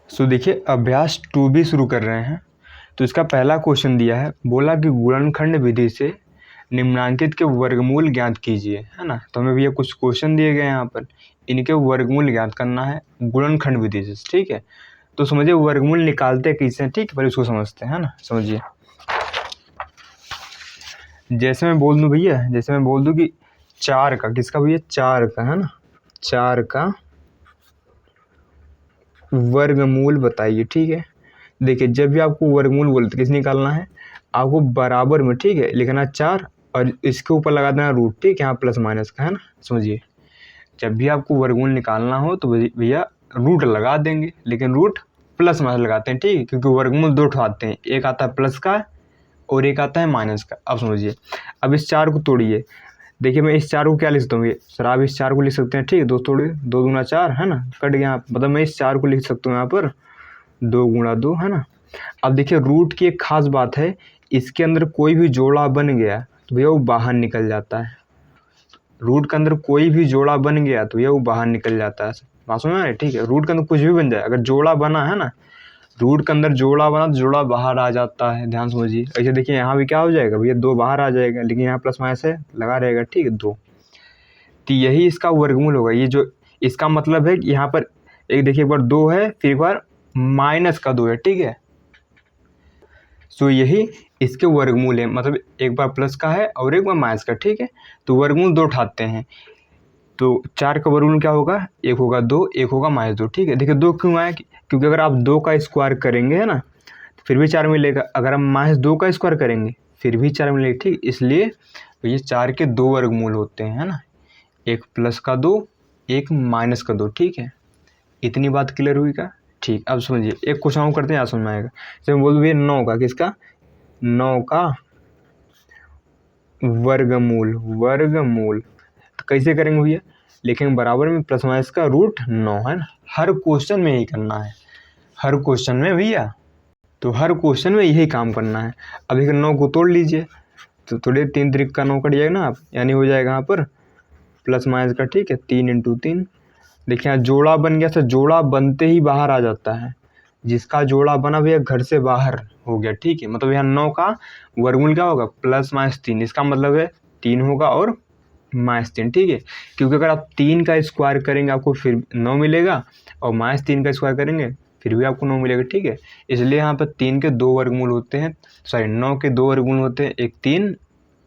सो देखिए अभ्यास 2B शुरू कर रहे हैं। तो इसका पहला क्वेश्चन दिया है, बोला कि गुणनखंड विधि से निम्नांकित के वर्गमूल ज्ञात कीजिए, है ना। तो हमें भैया कुछ क्वेश्चन दिए गए हैं यहाँ पर, इनके वर्गमूल ज्ञात करना है गुणनखंड विधि से, ठीक है। तो समझिए वर्गमूल निकालते कैसे हैं, ठीक है, पहले उसको समझते हैं, है ना। समझिए, जैसे मैं बोल दूँ भैया, जैसे मैं बोल दूँ कि 4 का, किसका भैया, 4 का, है ना, 4 का वर्गमूल बताइए, ठीक है। देखिए जब भी आपको वर्गमूल बोलते किस निकालना है, आपको बराबर में, ठीक है, लिखना 4 और इसके ऊपर लगा देना रूट, ठीक है, यहाँ प्लस माइनस का, है ना। समझिए जब भी आपको वर्गमूल निकालना हो तो भैया रूट लगा देंगे, लेकिन रूट प्लस माइनस लगाते हैं, ठीक है, क्योंकि वर्गमूल दो ठो आते हैं, एक आता है प्लस का और एक आता है माइनस का। अब समझिए, अब इस 4 को तोड़िए। देखिए मैं इस 4 को क्या लिख सकता हूँ, सर आप इस 4 को लिख सकते हैं, ठीक है, दो तोड़िए, 2 दूना 4, है ना, कट गया, मतलब मैं इस 4 को लिख सकता हूँ यहाँ पर 2 गुणा 2, है ना। अब देखिए रूट की एक खास बात है, इसके अंदर कोई भी जोड़ा बन गया तो भैया वो बाहर निकल जाता है। रूट के अंदर कोई भी जोड़ा बन गया तो भैया वो बाहर निकल जाता है। बात समझ में आ रही है, ठीक है। रूट के अंदर कुछ भी बन जाए, अगर जोड़ा बना है ना, रूट के अंदर जोड़ा बना तो जोड़ा बाहर आ जाता है, ध्यान समझिए। ऐसे देखिए यहाँ भी क्या हो जाएगा भैया, 2 बाहर आ जाएगा, लेकिन यहाँ प्लस माइनस है लगा रहेगा, ठीक है, 2। तो यही इसका वर्गमूल होगा। ये जो इसका मतलब है कि यहाँ पर एक देखिए, एक बार 2 है, फिर एक बार माइनस का 2 है, ठीक है। सो यही इसके वर्गमूल है, मतलब एक बार प्लस का है और एक बार माइनस का, ठीक है। तो वर्गमूल 2 उठाते हैं, तो 4 का वर्गमूल क्या होगा, एक होगा 2, एक होगा -2, ठीक है। देखिए 2 क्यों आया, क्योंकि अगर आप 2 का स्क्वायर करेंगे, है ना, तो फिर भी 4 मिलेगा। अगर हम -2 का स्क्वायर करेंगे फिर भी 4 मिलेगा, ठीक। इसलिए तो ये 4 के 2 वर्गमूल होते हैं, है ना, एक प्लस का 2, एक माइनस का 2, ठीक है। इतनी बात क्लियर हुई क्या, ठीक। अब समझिए एक क्वेश्चन हम करते हैं, यहाँ समझ में आएगा। जैसे मैं बोल दूँ भैया 9 का, किसका, 9 का वर्गमूल, वर्गमूल तो कैसे करेंगे भैया, लिखेंगे बराबर में प्लस माइनस का रूट 9, है ना। हर क्वेश्चन में यही करना है, हर क्वेश्चन में भैया, तो हर क्वेश्चन में यही काम करना है। अब एक 9 को तोड़ लीजिए, तो थोड़े 3 त्रिक का 9 कट जाएगा ना आप, यानी हो जाएगा यहाँ पर प्लस माइनस का, ठीक है, 3 × 3। देखिए यहाँ जोड़ा बन गया, सर जोड़ा बनते ही बाहर आ जाता है, जिसका जोड़ा बना भैया घर से बाहर हो गया, ठीक है। मतलब यहाँ 9 का वर्गमूल क्या होगा, प्लस माइनस 3, इसका मतलब है 3 होगा और -3, ठीक है। क्योंकि अगर आप 3 का स्क्वायर करेंगे आपको फिर 9 मिलेगा, और -3 का स्क्वायर करेंगे फिर भी आपको 9 मिलेगा, ठीक है। इसलिए यहाँ पर 3 के 2 वर्गमूल होते हैं, सॉरी 9 के 2 वर्गमूल होते हैं, एक 3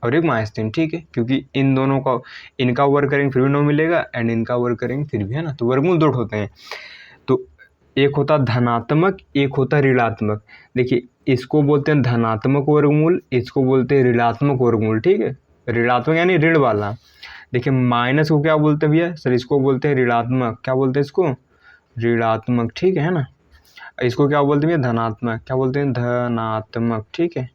और एक -3, ठीक है। क्योंकि इन दोनों का, इनका वर्ग करेंगे फिर भी 9 मिलेगा, एंड इनका वर्ग करेंगे फिर भी, है ना। तो वर्गमूल 2 होते हैं, तो एक होता धनात्मक, एक होता ऋणात्मक। देखिए इसको बोलते हैं धनात्मक वर्गमूल, इसको बोलते हैं ऋणात्मक वर्गमूल, ठीक है। ऋणात्मक यानी ऋण वाला। देखिए माइनस को क्या बोलते हैं भैया, सर इसको बोलते हैं ऋणात्मक, क्या बोलते हैं इसको, ऋणात्मक, ठीक है ना। इसको क्या बोलते हैं भैया, धनात्मक, क्या बोलते हैं, धनात्मक, ठीक है।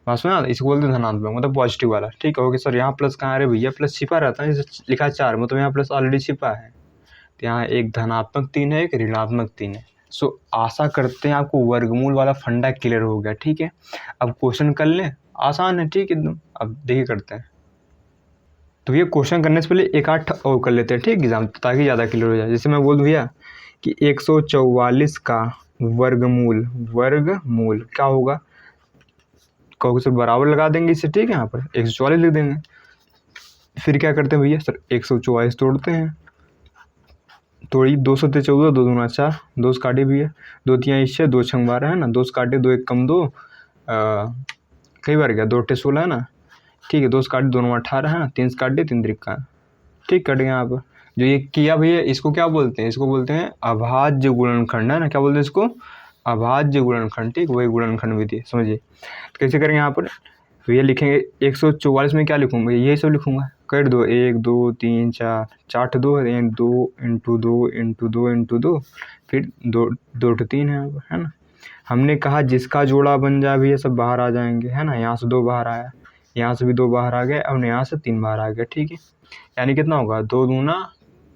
बात सुना, इसको बोलते हैं धनात्मक, मतलब पॉजिटिव वाला, ठीक है। ओके सर, यहाँ प्लस कहाँ आ रहा है भैया, प्लस छिपा रहता है, जैसे लिखा 4, मतलब यहाँ प्लस ऑलरेडी छिपा है। तो यहाँ एक धनात्मक 3 है, एक ऋणात्मक 3 है। सो आशा करते हैं आपको वर्गमूल वाला फंडा क्लियर हो गया, ठीक है। अब क्वेश्चन कर लें, आसान है, ठीक है एकदम। अब देखिए करते हैं, तो ये क्वेश्चन करने से पहले एक आठ और कर लेते हैं, ठीक एग्जाम, ताकि ज़्यादा क्लियर हो जाए। जैसे मैं बोल दूँ भैया कि 144 का वर्गमूल, वर्गमूल क्या होगा, कहोगे सर बराबर लगा देंगे इसे, ठीक है, यहाँ पर 144 लिख देंगे। फिर क्या करते हैं भैया, सर 144 तोड़ते हैं, तोड़ी 2 से 14, 2 दूना 4, 2 से काटे भैया, 2 तियाँ 6, 2 छंग 12, है ना, 2 से काटे 2 1 कम 2, कई बार गया 2 8 16, है ना, ठीक है। 2 से काटे 2 9 18, है ना, 3 से काटे 3 त्रिक का, ठीक, कट गया यहाँ पर। जो ये किया भैया इसको क्या बोलते हैं, इसको बोलते हैं अभाज्य गुणनखंड, है ना, क्या बोलते हैं इसको, अभाज्य गुणनखंड, ठीक, वही गुणनखंड विधि। समझिए कैसे करेंगे यहाँ पर, भैया लिखेंगे 144 में क्या लिखूँगा, यही सब लिखूँगा, कर दो 1 2 3 4, 4 2 है, 2 × 2 × 2 × 2, फिर 2 2 3 है ना। हमने कहा जिसका जोड़ा बन जाए भैया सब बाहर आ जाएंगे, है ना। यहाँ से 2 बाहर आया, यहाँ से भी 2 बाहर आ गए, अब यहाँ से 3 बाहर आ गया, ठीक है। यानी कितना होगा, 2 दूना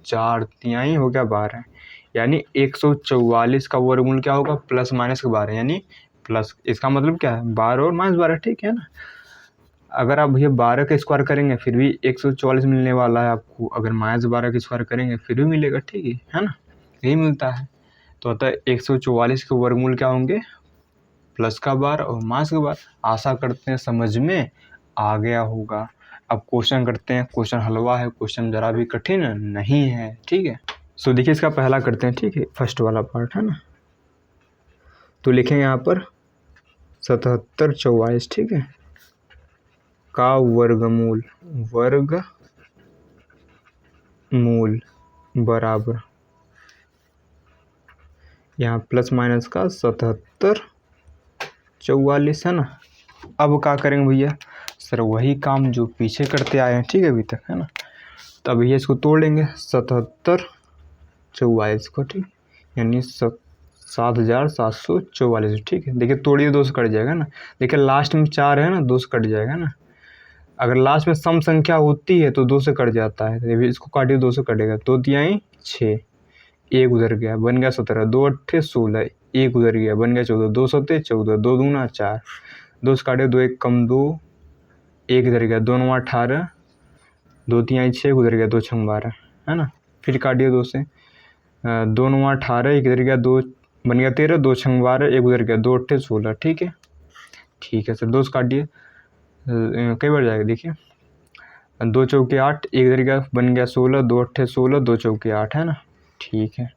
4, तिहाई हो गया 12, यानी 144 का वर्गमूल क्या होगा, प्लस माइनस का 12, यानी प्लस, इसका मतलब क्या है 12 और -12, ठीक है ना। अगर आप भैया 12 का स्क्वायर करेंगे फिर भी 144 मिलने वाला है आपको, अगर -12 का स्क्वायर करेंगे फिर भी मिलेगा, ठीक है ना, यही मिलता है। तो अतः 144 के वर्गमूल क्या होंगे, प्लस का बार और मास का बार। आशा करते हैं समझ में आ गया होगा। अब क्वेश्चन करते हैं। क्वेश्चन हलवा है, क्वेश्चन जरा भी कठिन नहीं है, ठीक है। सो देखिए इसका पहला करते हैं, ठीक है, फर्स्ट वाला पार्ट है ना। तो लिखेंगे यहाँ पर 7744, ठीक है, का वर्गमूल बराबर यहाँ प्लस माइनस का 7744 है ना। अब क्या करेंगे भैया, सर वही काम जो पीछे करते आए हैं, ठीक है, अभी तक, है ना। तो अब भैया इसको तोड़ लेंगे 7744 को, ठीक, यानी 7744, ठीक है। देखिए तोड़िए, 2 से कट जाएगा ना। देखिए लास्ट में 4 है ना, 2 से कट जाएगा ना। अगर लास्ट में सम संख्या होती है तो 2 से कट जाता है। इसको काटिए, 2 से कटेगा, 2 तिहाई 6, 1 उधर गया, बन गया 17, 2 अट्ठे 16, 1 उधर गया, बन गया 14, 2 सत्ते 14, 2 दूना 4, 2 से काटे 2 1 कम 2, 1 इधर गया, 2 9 18, 2 तिहाई 6 उधर गया, 2 छंग 12, है ना। फिर काटिए 2 से, 2 9 18, 1 इधर गया, 2 बन गया 13, 2 छंग 12, 1 उधर गया, 2 अट्ठे 16, ठीक है। ठीक है सर, 2 से काटिए, कई बार जाएगा देखिए, 2 चौके 8, 1 इधर गया, बन गया 16, 2 अट्ठे 16, 2 चौके 8, है ना। ठीक है,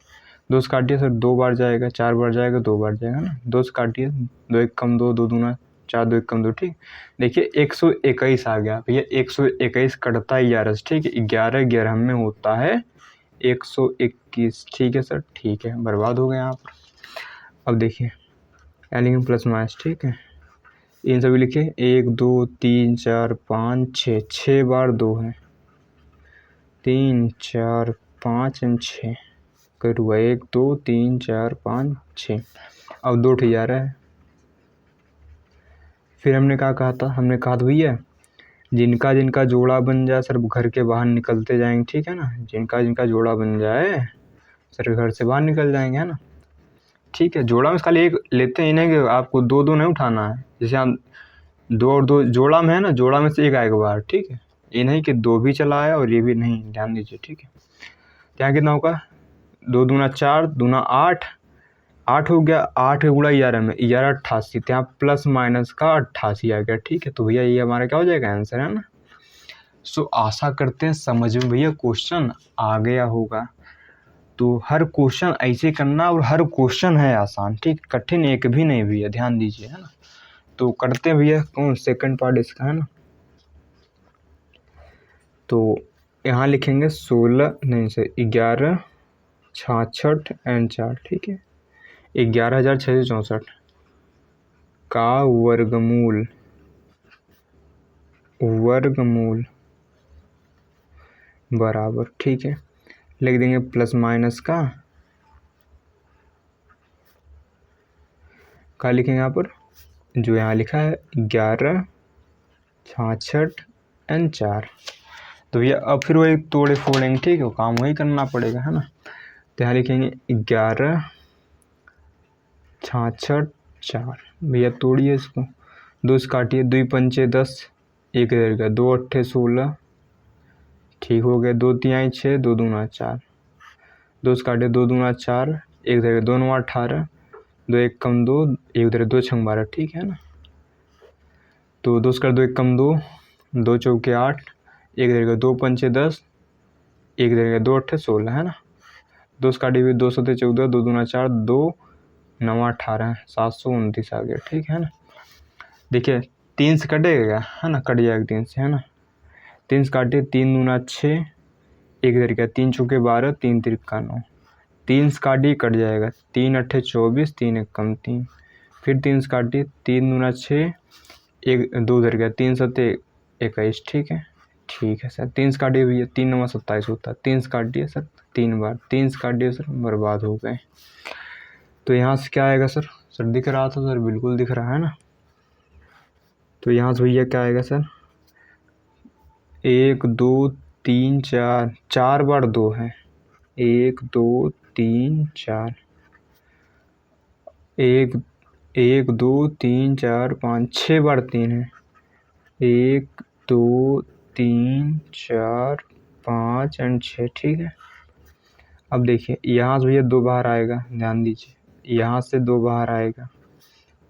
2 से काटिए सर, 2 बार जाएगा, 4 बार जाएगा, 2 बार जाएगा ना। 2 से काटिए, 2 1 कम 2, 2 दूना 4, 2 1 कम 2, ठीक। देखिए 121 आ गया भैया, 121 कटता है 11 से, ठीक है। 11 11 में होता है 121, ठीक है सर, ठीक है, बर्बाद हो गए यहाँ पर। अब देखिए एलिंग प्लस माइनस, ठीक है, इन सभी लिखे 1 2 3 4 5 6, 6 बार 2 है, 3 4 5 एंड 6 करूँगा, 1 2 3 4 5 6। अब 2 ठे 11 है। फिर हमने क्या कहा था, हमने कहा था भैया जिनका जिनका जोड़ा बन जाए सर घर के बाहर निकलते जाएंगे, ठीक है ना। जिनका जिनका जोड़ा बन जाए सर घर से बाहर निकल जाएंगे, है ना। ठीक है, जोड़ा में खाली एक लेते हैं, इन्हें कि आपको 2 2 नहीं उठाना है। जैसे हम 2 और 2 जोड़ा में है ना, जोड़ा में से एक आएगा बाहर, ठीक है। ये नहीं कि 2 भी चला आया और ये भी नहीं, ध्यान दीजिए, ठीक है। यहाँ कितना होगा, 2 दूना 4, दूना 8, 8 हो गया, 8 गुणा 11 में 11 88, यहाँ प्लस माइनस का 88 आ गया, ठीक है। तो भैया ये हमारा क्या हो जाएगा, आंसर, है ना। सो आशा करते हैं समझ में भैया क्वेश्चन आ गया होगा। तो हर क्वेश्चन ऐसे करना, और हर क्वेश्चन है आसान, ठीक, कठिन एक भी नहीं भैया, ध्यान दीजिए, है ना। तो करते हैं भैया कौन सेकंड पार्ट इसका, है ना। तो यहाँ लिखेंगे 16 नहीं सर 11 66 एंड 4, ठीक है, 11,664 का वर्गमूल बराबर, ठीक है, लिख देंगे प्लस माइनस का लिखेंगे यहाँ पर, जो यहाँ लिखा है 11 66 एंड 4। तो भैया अब फिर वही तोड़े फोड़ेंगे, ठीक है, वो काम वही करना पड़ेगा, है ना। तो यहाँ लिखेंगे 11 66 4, भैया तोड़िए इसको, 2 से काटिए, 2 पंचे 10, 1 इधर का, 2 अट्ठे 16, ठीक हो गया, 2 तिहाई 6, 2 दूना 4, 2 से काटिए, 2 दूना 4, 1 इधर 2 9 18, 2 1 कम 2, 1 इधर 2 छंग 12, ठीक है ना। तो 2 से काट 2 1 कम 2, 2 चौके 8, 1 इधर 2 पंचे 10, 1 इधर 2 अट्ठे 16, है ना। 2 से काटी हुई, 2 सत्ते 14, 2 दूना 4, 2 9 18, 729 आ गया, ठीक है ना। देखिए 3 से कटेगा, है ना, कट जाएगा 3 से, है ना। 3 से काटिए, 3 दूना 6, 1 इधर क्या, 3 चौके 12, 3 तिरका 9, 3 से काटिए कट जाएगा, 3 अट्ठे 24, 3 1 कम 3, फिर 3 से काटिए, 3 दूना 6, 1 2 इधर गया, 3 सत्ते 21, ठीक है, ठीक है सर। 3 से काटिए भैया, 3 9 27 होता है, 3 से काटिए सर 3 बार, 3 से काटिए सर, बर्बाद हो गए। तो यहाँ से क्या आएगा सर, दिख रहा था सर, बिल्कुल दिख रहा है ना। तो यहाँ से भैया क्या आएगा सर, 1 2 3 4, 4 बार 2 है, 1 2 3 4, 1 1 2 3 4 5 6 बार 3 है, 1 2 3 4 5 एंड 6, ठीक है। अब देखिए यहाँ से भैया 2 बाहर आएगा, ध्यान दीजिए, यहाँ से 2 बाहर आएगा,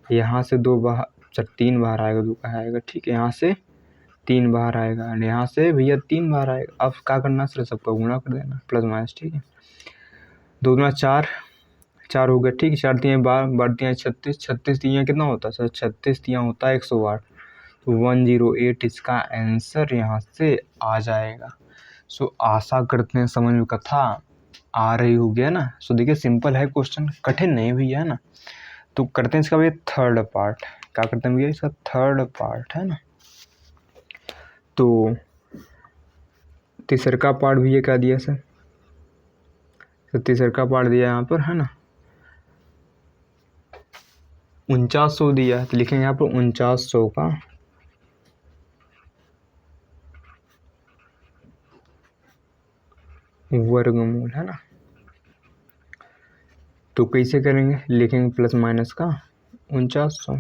यहाँ से 2 बाहर, अच्छा 3 बाहर आएगा, 2 कहाँ आएगा, ठीक है, यहाँ से 3 बाहर आएगा और यहाँ से भैया 3 बाहर आएगा। अब क्या करना सर, सबका गुणा कर देना प्लस माइनस, ठीक है। 2 दूना 4, 4 हो गया, ठीक है, 4 तियाँ 12, 12 तियाँ 36, 36 तियाँ कितना होता है सर, 36 तियाँ होता है 108, तो 108 इसका आंसर यहाँ से आ जाएगा। सो आशा करते हैं समझ में कथा आ रही होगी, है ना। सो देखिए सिंपल है क्वेश्चन, कठिन नहीं भी है ना। तो करते हैं इसका भैया थर्ड पार्ट, क्या करते हैं भैया इसका थर्ड पार्ट, है ना। तो तीसरा पार्ट भी ये क्या दिया सर, तो तीसरा पार्ट दिया यहाँ पर, है ना 4900 दिया, तो लिखेंगे यहाँ पर 4900 का वर्गमूल, है ना। तो कैसे करेंगे, लिखेंगे प्लस माइनस का 4900।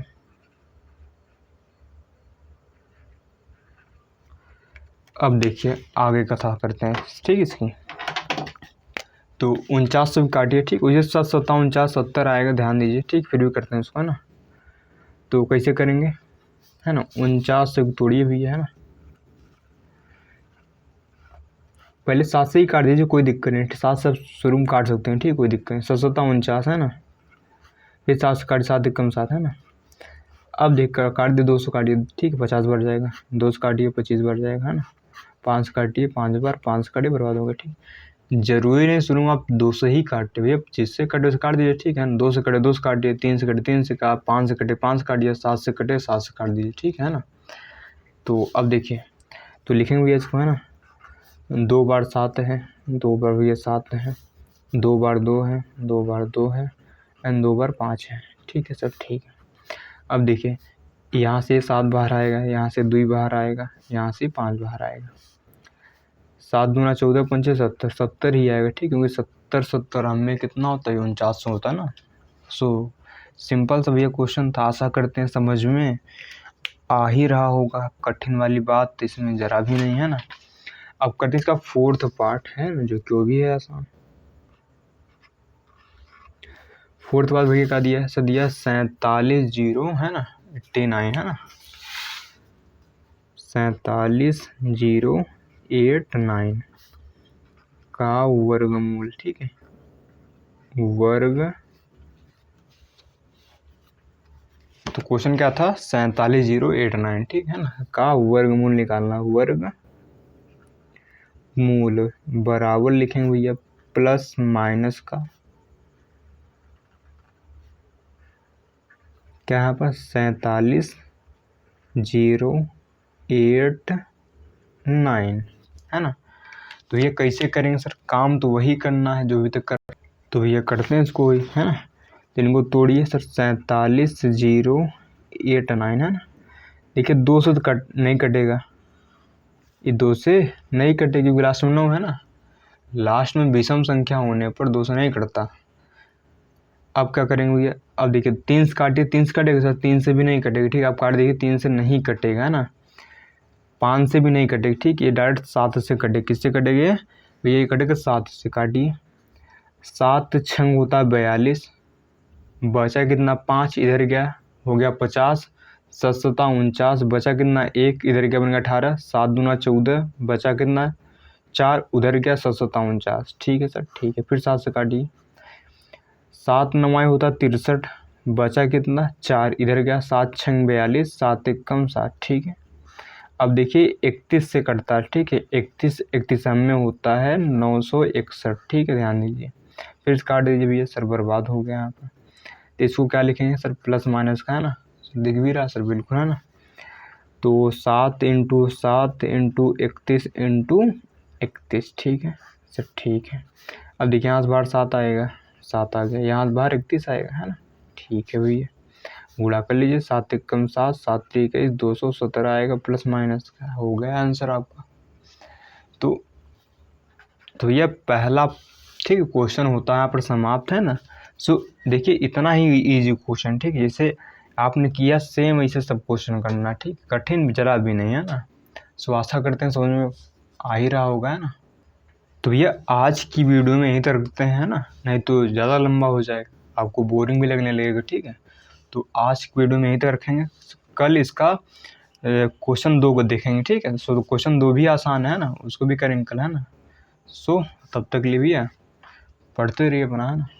अब देखिए आगे कथा करते हैं, ठीक इसकी। तो 4900 भी काटिए, ठीक, उसे 7 7 49 70 आएगा, ध्यान दीजिए, ठीक, फिर भी करते हैं उसको, है ना। तो कैसे करेंगे, है ना, 49 से तोड़िए भी, है ना, पहले 7 से ही काट दीजिए, कोई दिक्कत नहीं, 7 से शुरू में काट सकते हैं, ठीक, कोई दिक्कत नहीं, 7 7 49, है ना, फिर 7 से काट, 7 कम 7, है ना। अब देख कर काट दिए, 2 से काटिए, ठीक है, 50 बढ़ जाएगा, 2 से काटिए 25 बढ़ जाएगा, है ना, 5 से काटिए 5 बार, 5 से काटिए बर्बाद होगा, ठीक। जरूरी नहीं शुरू में आप 2 से ही काटते भैया, जिससे कटे उसे काट दीजिए, ठीक है ना, 2 से कटे 2 से काटिए, 3 से कटे 3 से काट, 5 से कटे 5 से काटिए, 7 से कटे 7 से काट दीजिए, ठीक है ना। तो अब देखिए, तो लिखेंगे भैया इसको, है ना, 2 बार 7 है, 2 बार भैया 7 है, 2 बार 2 है, 2 बार 2 है एंड 2 बार 5 है, ठीक है सर, ठीक है। अब देखिए यहाँ से 7 बाहर आएगा, यहाँ से 2 बाहर आएगा, यहाँ से 5 बाहर आएगा, 7 दूना 14 पंचे 70, 70 ही आएगा, ठीक, क्योंकि 70 70 हमें कितना होता है 4900 होता है ना। सो सिंपल सा भैया क्वेश्चन था, आशा करते हैं समझ में आ ही रहा होगा, कठिन वाली बात इसमें ज़रा भी नहीं है ना। अब करते हैं इसका फोर्थ पार्ट, है ना, जो क्यों भी है आसान। फोर्थ पार्ट भैया क्या दिया है सर, दिया 47 है ना 89, है ना 47,089 का वर्गमूल, ठीक है, वर्ग। तो क्वेश्चन क्या था, 47,089, ठीक है ना, का वर्गमूल निकालना, वर्ग मूल बराबर लिखेंगे भैया प्लस माइनस का, क्या यहाँ पर 47,089, है ना। तो ये कैसे करेंगे सर, काम तो वही करना है जो अभी तक कर, तो भैया करते हैं इसको वही, है ना। तो इनको तोड़िए सर, 47,089, है ना। देखिए 2 से तो नहीं कटेगा, ये 2 से नहीं कटेगी क्योंकि लास्ट में 9 है ना, लास्ट में विषम संख्या होने पर 2 से नहीं कटता। अब क्या करेंगे भैया, अब देखिए 3 से काटिए, 3 से कटेगा सर, 3 से भी नहीं कटेगा, ठीक, आप काट देखिए 3 से नहीं कटेगा, है ना, 5 से भी नहीं कटेगा, ठीक, ये डायरेक्ट 7 से कटेगा, किससे कटेगा भैया, ये कटेगा 7 से, काटिए, 7 छंग होता है 42, बचा कितना 5, इधर गया हो गया 50, 7 7 49, बचा कितना 1, इधर गया बन गया 18, 7 दूना 14, बचा कितना 4, उधर गया 7 7 49, ठीक है सर, ठीक है, फिर 7 से काटिए, 7 9 होता 63, बचा कितना 4, इधर गया 7 छंग 42, 7 1 कम 7, ठीक है। अब देखिए 31 से कटता है, ठीक है, 31 में होता है 961, ठीक है, ध्यान दीजिए, फिर काट दीजिए भैया, सर बर्बाद हो गया यहाँ पर। तो इसको क्या लिखेंगे सर, प्लस माइनस का, है ना, दिख भी रहा सर, बिल्कुल, है ना। तो 7 इंटू 7 इंटू 31, ठीक है सर, ठीक है। अब देखिए यहाँ से बाहर 7 आएगा, 7 आ गया, यहाँ से बाहर 31 आएगा, है ना, ठीक है भैया, गुणा कर लीजिए, 7 1 कम 7, 7 3 21, 217 आएगा, प्लस माइनस का हो गया आंसर आपका। तो यह पहला, ठीक, क्वेश्चन होता है यहाँ पर समाप्त, है ना। सो देखिए इतना ही इजी क्वेश्चन, ठीक, जैसे आपने किया सेम ऐसे सब क्वेश्चन करना, ठीक, कठिन जरा भी नहीं है ना। सो आशा करते हैं समझ में आ ही रहा होगा, है ना। तो भैया आज की वीडियो में यहीं तक रखते हैं ना, नहीं तो ज़्यादा लंबा हो जाएगा, आपको बोरिंग भी लगने लगेगा। ठीक है, तो आज की वीडियो में यहीं तक रखेंगे। कल इसका क्वेश्चन 2 को देखेंगे। ठीक है, सो क्वेश्चन 2 भी आसान है ना, उसको भी करेंगे कल, है ना। सो तब तक के लिए भैया पढ़ते रहिए अपना, है ना।